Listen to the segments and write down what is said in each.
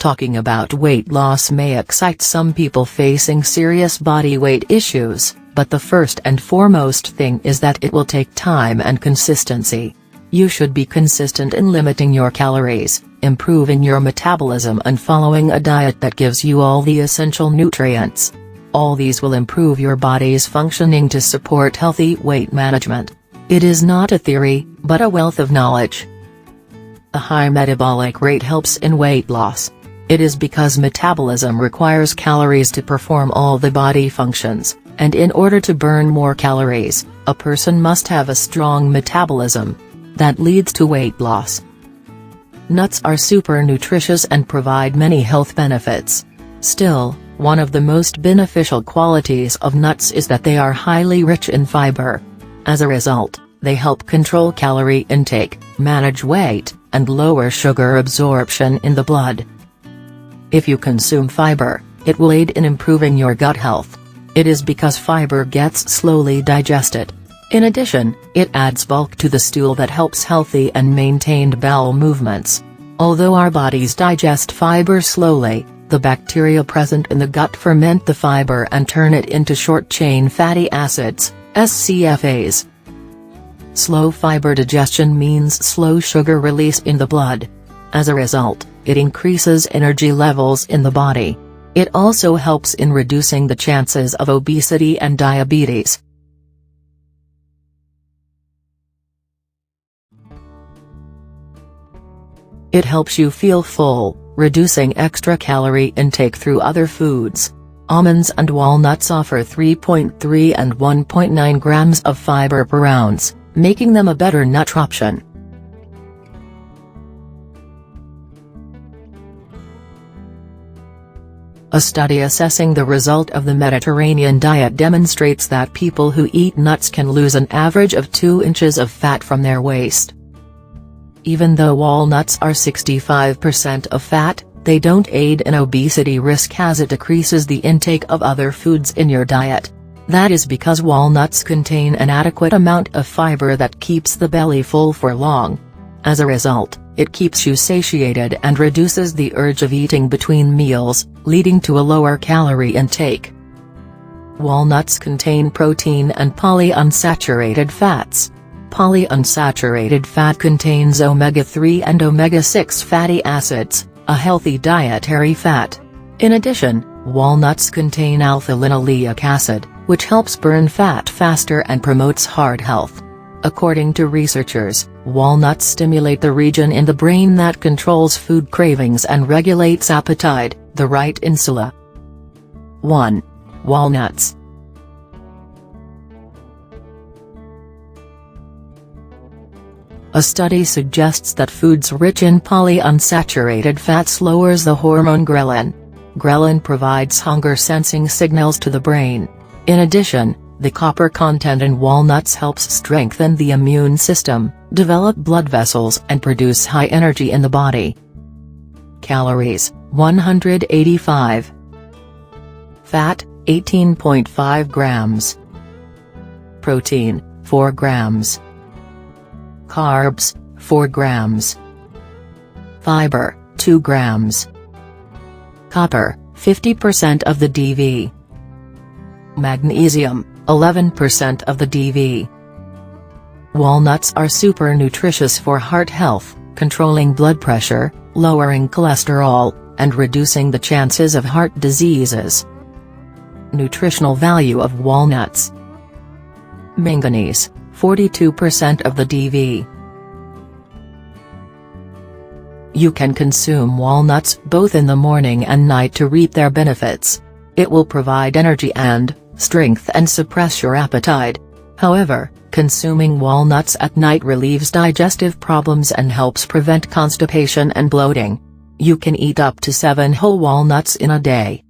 Talking about weight loss may excite some people facing serious body weight issues, but the first and foremost thing is that it will take time and consistency. You should be consistent in limiting your calories, improving your metabolism and following a diet that gives you all the essential nutrients. All these will improve your body's functioning to support healthy weight management. It is not a theory, but a wealth of knowledge. A high metabolic rate helps in weight loss. It is because metabolism requires calories to perform all the body functions, and in order to burn more calories, a person must have a strong metabolism. That leads to weight loss. Nuts are super nutritious and provide many health benefits. Still, one of the most beneficial qualities of nuts is that they are highly rich in fiber. As a result, they help control calorie intake, manage weight, and lower sugar absorption in the blood. If you consume fiber, it will aid in improving your gut health. It is because fiber gets slowly digested. In addition, it adds bulk to the stool that helps healthy and maintained bowel movements. Although our bodies digest fiber slowly, the bacteria present in the gut ferment the fiber and turn it into short-chain fatty acids, SCFAs. Slow fiber digestion means slow sugar release in the blood. As a result, it increases energy levels in the body. It also helps in reducing the chances of obesity and diabetes. It helps you feel full, reducing extra calorie intake through other foods. Almonds and walnuts offer 3.3 and 1.9 grams of fiber per ounce, making them a better nut option. A study assessing the result of the Mediterranean diet demonstrates that people who eat nuts can lose an average of 2 inches of fat from their waist. Even though walnuts are 65% of fat, they don't aid in obesity risk as it decreases the intake of other foods in your diet. That is because walnuts contain an adequate amount of fiber that keeps the belly full for long. As a result, it keeps you satiated and reduces the urge of eating between meals, leading to a lower calorie intake. Walnuts contain protein and polyunsaturated fats. Polyunsaturated fat contains omega-3 and omega-6 fatty acids, a healthy dietary fat. In addition, walnuts contain alpha-linoleic acid, which helps burn fat faster and promotes heart health. According to researchers, walnuts stimulate the region in the brain that controls food cravings and regulates appetite, the right insula. 1. Walnuts. A study suggests that foods rich in polyunsaturated fats lowers the hormone ghrelin. Ghrelin provides hunger-sensing signals to the brain. In addition, the copper content in walnuts helps strengthen the immune system, develop blood vessels and produce high energy in the body. Calories, 185. Fat, 18.5 grams. Protein, 4 grams. Carbs, 4 grams. Fiber, 2 grams. Copper, 50% of the DV. Magnesium, 11% of the DV. Walnuts are super nutritious for heart health, controlling blood pressure, lowering cholesterol, and reducing the chances of heart diseases. Nutritional value of walnuts. Manganese, 42% of the DV. You can consume walnuts both in the morning and night to reap their benefits. It will provide energy and strength and suppress your appetite. However, consuming walnuts at night relieves digestive problems and helps prevent constipation and bloating. You can eat up to 7 whole walnuts in a day.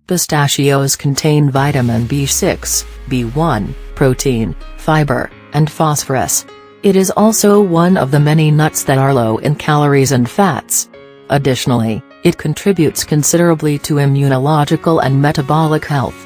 Pistachios contain vitamin B6, B1, protein, fiber, and phosphorus. It is also one of the many nuts that are low in calories and fats. Additionally, it contributes considerably to immunological and metabolic health.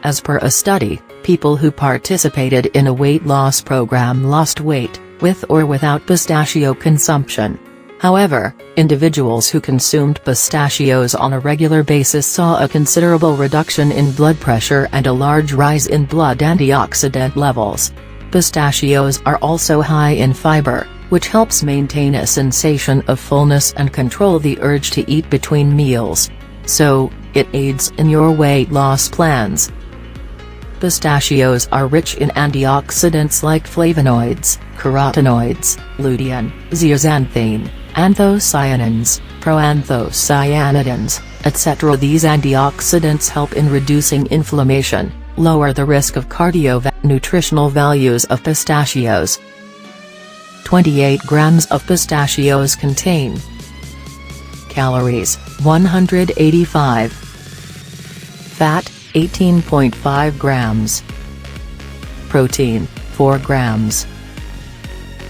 As per a study, people who participated in a weight loss program lost weight, with or without pistachio consumption. However, individuals who consumed pistachios on a regular basis saw a considerable reduction in blood pressure and a large rise in blood antioxidant levels. Pistachios are also high in fiber, which helps maintain a sensation of fullness and control the urge to eat between meals. So, it aids in your weight loss plans. Pistachios are rich in antioxidants like flavonoids, carotenoids, lutein, zeaxanthine, anthocyanins, proanthocyanidins, etc. These antioxidants help in reducing inflammation, lower the risk of nutritional values of pistachios. 28 grams of pistachios contain calories, 185, fat, 18.5 grams, protein, 4 grams,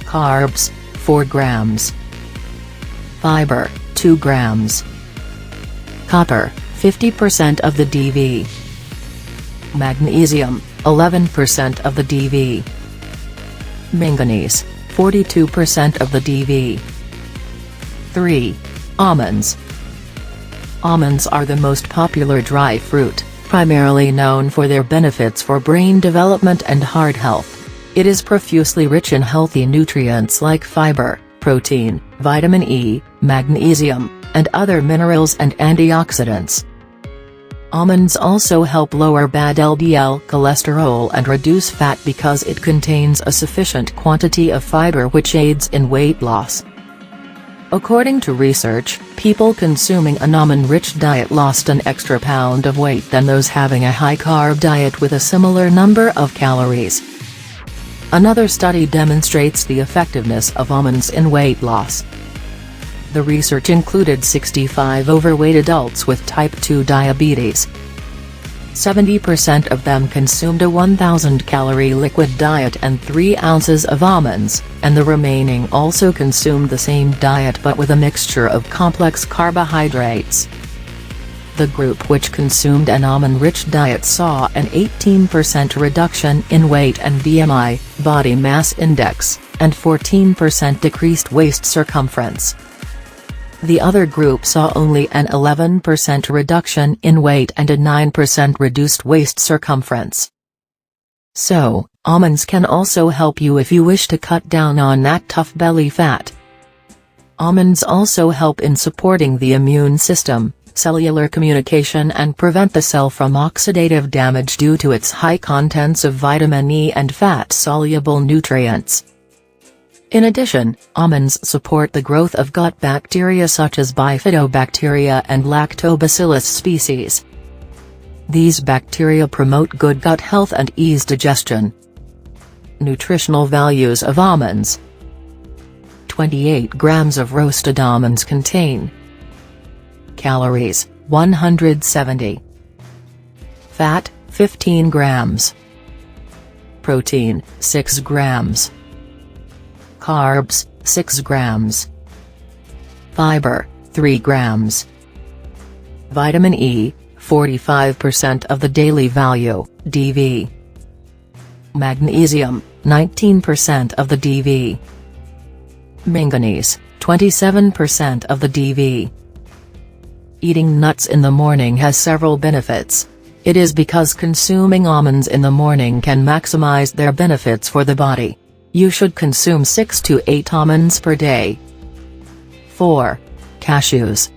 carbs, 4 grams, fiber, 2 grams, copper, 50% of the DV, magnesium, 11% of the DV, manganese, 42% of the DV. 3. Almonds. Almonds are the most popular dry fruit, primarily known for their benefits for brain development and heart health. It is profusely rich in healthy nutrients like fiber, protein, vitamin E, magnesium, and other minerals and antioxidants. Almonds also help lower bad LDL cholesterol and reduce fat because it contains a sufficient quantity of fiber which aids in weight loss. According to research, people consuming an almond-rich diet lost an extra pound of weight than those having a high-carb diet with a similar number of calories. Another study demonstrates the effectiveness of almonds in weight loss. The research included 65 overweight adults with type 2 diabetes. 70% of them consumed a 1,000-calorie liquid diet and 3 ounces of almonds, and the remaining also consumed the same diet but with a mixture of complex carbohydrates. The group which consumed an almond-rich diet saw an 18% reduction in weight and BMI, body mass index, and 14% decreased waist circumference. The other group saw only an 11% reduction in weight and a 9% reduced waist circumference. So, almonds can also help you if you wish to cut down on that tough belly fat. Almonds also help in supporting the immune system, cellular communication and prevent the cell from oxidative damage due to its high contents of vitamin E and fat-soluble nutrients. In addition, almonds support the growth of gut bacteria such as bifidobacteria and lactobacillus species. These bacteria promote good gut health and ease digestion. Nutritional values of almonds. 28 grams of roasted almonds contain calories, 170, fat, 15 grams, protein, 6 grams, carbs, 6 grams, fiber, 3 grams, vitamin E, 45% of the daily value, DV, magnesium, 19% of the DV, manganese, 27% of the DV. Eating nuts in the morning has several benefits. It is because consuming almonds in the morning can maximize their benefits for the body. You should consume 6 to 8 almonds per day. 4. Cashews.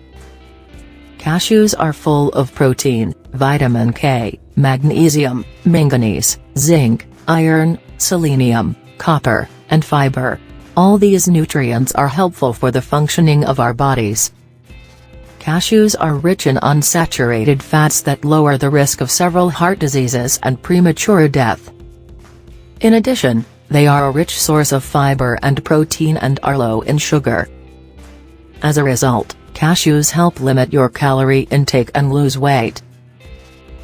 Cashews are full of protein, vitamin K, magnesium, manganese, zinc, iron, selenium, copper, and fiber. All these nutrients are helpful for the functioning of our bodies. Cashews are rich in unsaturated fats that lower the risk of several heart diseases and premature death. In addition, they are a rich source of fiber and protein and are low in sugar. As a result, cashews help limit your calorie intake and lose weight.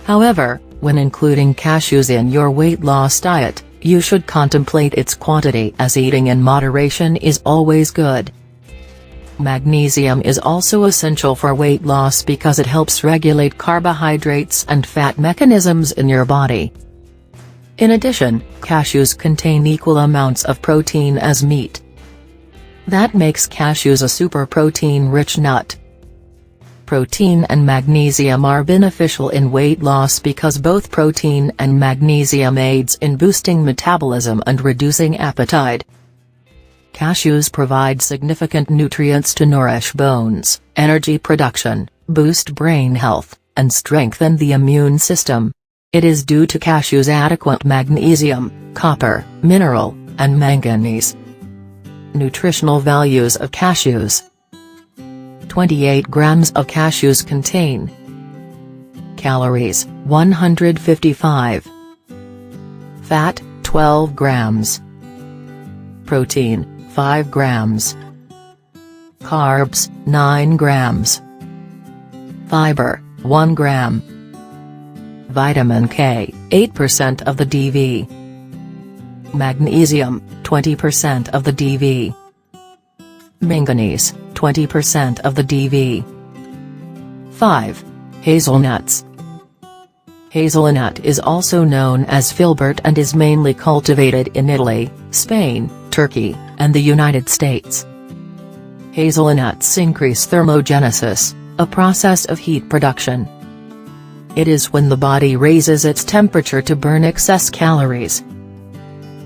However, when including cashews in your weight loss diet, you should contemplate its quantity as eating in moderation is always good. Magnesium is also essential for weight loss because it helps regulate carbohydrates and fat mechanisms in your body. In addition, cashews contain equal amounts of protein as meat. That makes cashews a super protein-rich nut. Protein and magnesium are beneficial in weight loss because both protein and magnesium aids in boosting metabolism and reducing appetite. Cashews provide significant nutrients to nourish bones, energy production, boost brain health, and strengthen the immune system. It is due to cashews' adequate magnesium, copper, mineral, and manganese. Nutritional values of cashews. 28 grams of cashews contain calories, 155. Fat, 12 grams. Protein, 5 grams. Carbs, 9 grams. Fiber, 1 gram. Vitamin K, 8% of the DV. Magnesium, 20% of the DV. Manganese, 20% of the DV. 5. Hazelnuts. Hazelnut is also known as filbert and is mainly cultivated in Italy, Spain, Turkey, and the United States. Hazelnuts increase thermogenesis, a process of heat production. It is when the body raises its temperature to burn excess calories.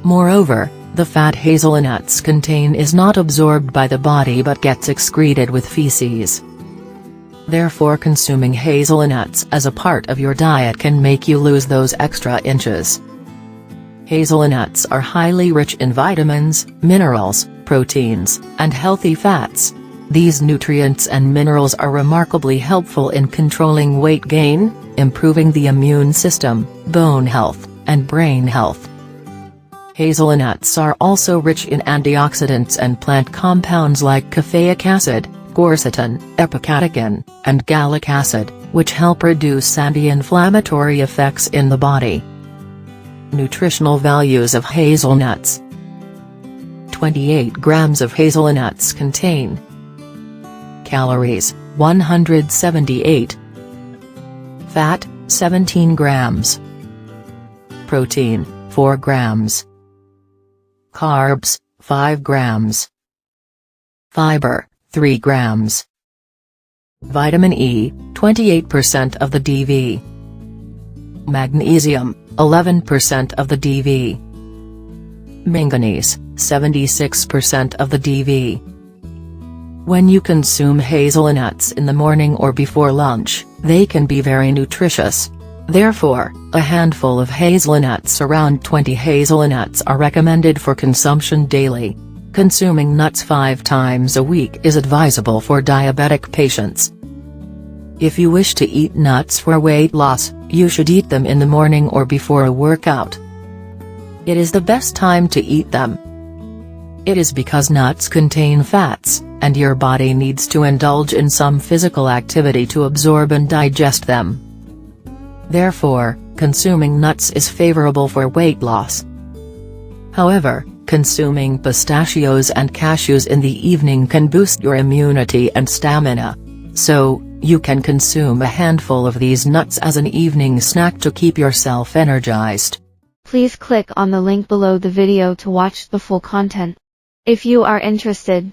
Moreover, the fat hazelnuts contain is not absorbed by the body but gets excreted with feces. Therefore, consuming hazelnuts as a part of your diet can make you lose those extra inches. Hazelnuts are highly rich in vitamins, minerals, proteins, and healthy fats. These nutrients and minerals are remarkably helpful in controlling weight gain, improving the immune system, bone health, and brain health. Hazelnuts are also rich in antioxidants and plant compounds like caffeic acid, quercetin, epicatechin, and gallic acid, which help reduce anti-inflammatory effects in the body. Nutritional values of hazelnuts. 28 grams of hazelnuts contain calories, 178. Fat, 17 grams. Protein, 4 grams. Carbs, 5 grams. Fiber, 3 grams. Vitamin E, 28% of the DV. Magnesium, 11% of the DV. Manganese, 76% of the DV. When you consume hazelnuts in the morning or before lunch, they can be very nutritious. Therefore, a handful of hazelnuts, around 20 hazelnuts, are recommended for consumption daily. Consuming nuts 5 times a week is advisable for diabetic patients. If you wish to eat nuts for weight loss, you should eat them in the morning or before a workout. It is the best time to eat them. It is because nuts contain fats, and your body needs to indulge in some physical activity to absorb and digest them. Therefore, consuming nuts is favorable for weight loss. However, consuming pistachios and cashews in the evening can boost your immunity and stamina. So, you can consume a handful of these nuts as an evening snack to keep yourself energized. Please click on the link below the video to watch the full content. If you are interested,